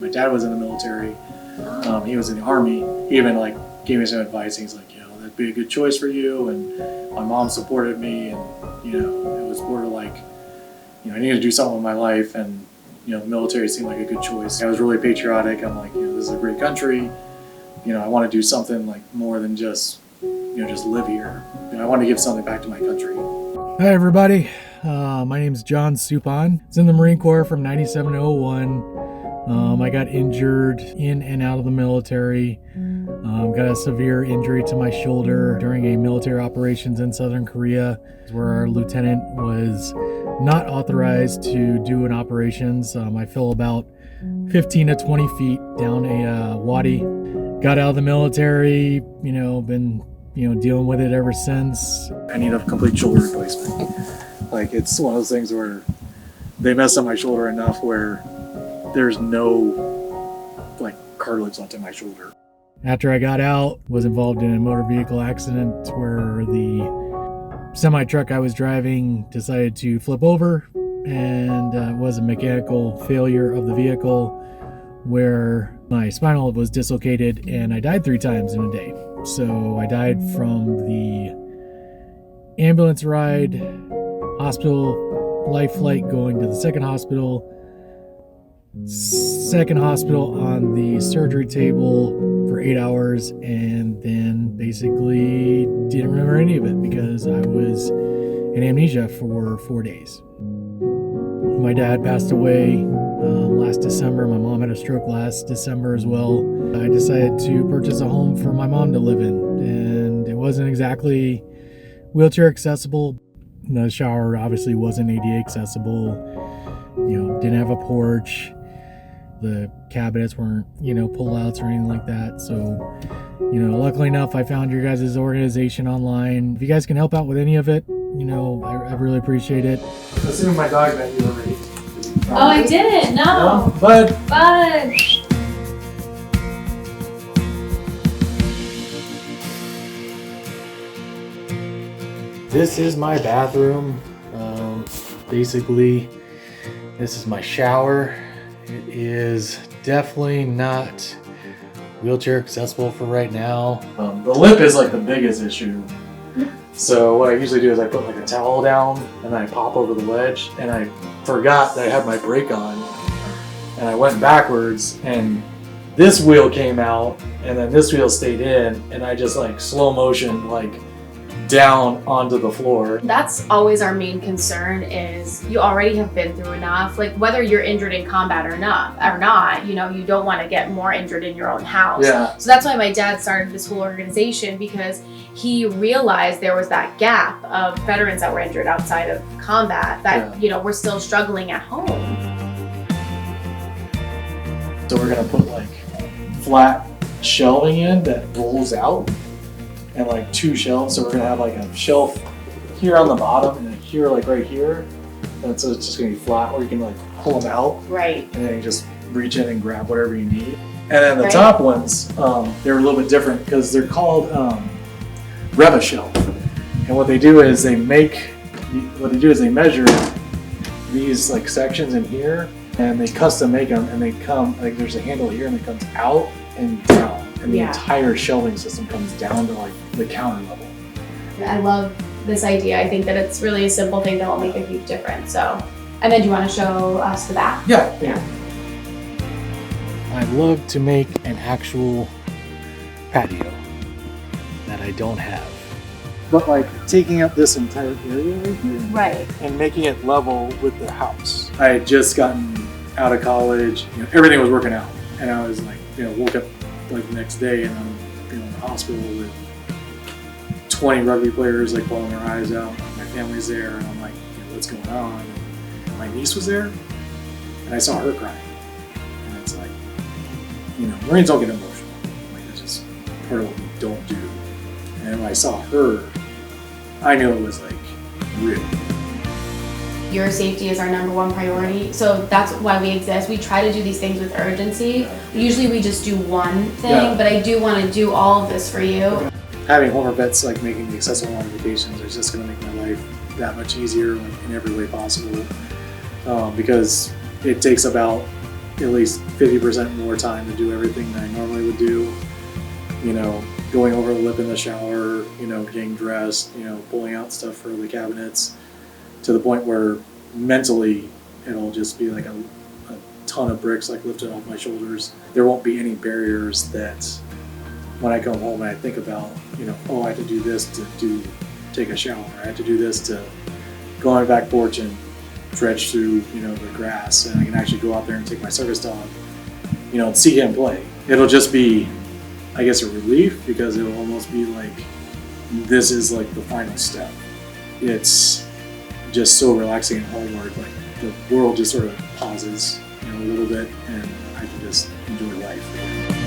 My dad was in the military. He was in the Army. He even like gave me some advice. He's like, that'd be a good choice for you. And my mom supported me, and it was more like, I needed to do something with my life, and the military seemed like a good choice. I was really patriotic. I'm like, this is a great country. I want to do something like more than just live here. I want to give something back to my country. Hi everybody, my name's John Supon. I was in the Marine Corps from 97 to 01. I got injured in and out of the military. Got a severe injury to my shoulder during a military operations in Southern Korea, where our lieutenant was not authorized to do an operations. I fell about 15 to 20 feet down a wadi. Got out of the military, been dealing with it ever since. I need a complete shoulder replacement. Like, it's one of those things where they messed up my shoulder enough where there's no like cartilage left in my shoulder. After I got out, was involved in a motor vehicle accident where the semi truck I was driving decided to flip over, and it was a mechanical failure of the vehicle where my spinal was dislocated, and I died 3 times in a day. So I died from the ambulance ride, hospital, life flight going to the second hospital on the surgery table for 8 hours, and then basically didn't remember any of it because I was in amnesia for 4 days. My dad passed away last December. My mom had a stroke last December as well. I decided to purchase a home for my mom to live in, and it wasn't exactly wheelchair accessible. The shower obviously wasn't ADA accessible. Didn't have a porch. The cabinets weren't, pull-outs or anything like that. So, luckily enough, I found your guys' organization online. If you guys can help out with any of it, I really appreciate it. Assuming my dog met you already. Oh, I didn't. No. Bud. Bud. This is my bathroom. Basically, this is my shower. It is definitely not wheelchair accessible for right now. The lip is like the biggest issue. So what I usually do is I put like a towel down and I pop over the ledge, and I forgot that I had my brake on, and I went backwards, and this wheel came out and then this wheel stayed in, and I just like slow motion like down onto the floor. That's always our main concern, is you already have been through enough. Like, whether you're injured in combat or not, you don't want to get more injured in your own house. Yeah. So that's why my dad started this whole organization, because he realized there was that gap of veterans that were injured outside of combat that, we're still struggling at home. So we're gonna put like flat shelving in that rolls out, and like 2 shelves. So we're gonna have like a shelf here on the bottom and then here, like right here. And so it's just gonna be flat where you can like pull them out. Right. And then you just reach in and grab whatever you need. And then the top ones, they're a little bit different because they're called Reva shelf. And what they do is they measure these like sections in here, and they custom make them, and they come like there's a handle here, and it comes out and down. And the entire shelving system comes down to like the counter level. I love this idea. I think that it's really a simple thing that will make a huge difference. So, and then do you want to show us the back? Yeah. I'd love to make an actual patio that I don't have. But like taking up this entire area right here. Right. And making it level with the house. I had just gotten out of college. Everything was working out. And I was like, woke up like the next day, and I'm in the hospital with 20 rugby players like bawling their eyes out. My family's there, and I'm like, what's going on? And my niece was there, and I saw her crying. And it's like, Marines don't get emotional. Like, that's just part of what we don't do. And when I saw her, I knew it was like real. Your safety is our #1 priority, so that's why we exist. We try to do these things with urgency. Usually we just do one thing, but I do want to do all of this for you. Having Homer Vets like making the accessible modifications is just going to make my life that much easier in every way possible, because it takes about at least 50% more time to do everything that I normally would do. You know, going over the lip in the shower, you know, getting dressed, you know, pulling out stuff for the cabinets, to the point where mentally it'll just be like a ton of bricks like lifted off my shoulders. There won't be any barriers that when I come home and I think about, you know, oh, I have to do this to take a shower. I have to do this to go on my back porch and dredge through, you know, the grass, and I can actually go out there and take my service dog, you know, and see him play. It'll just be, I guess, a relief, because it'll almost be like this is like the final step. It's just so relaxing and homeward. Like the world just sort of pauses, you know, a little bit, and I can just enjoy life.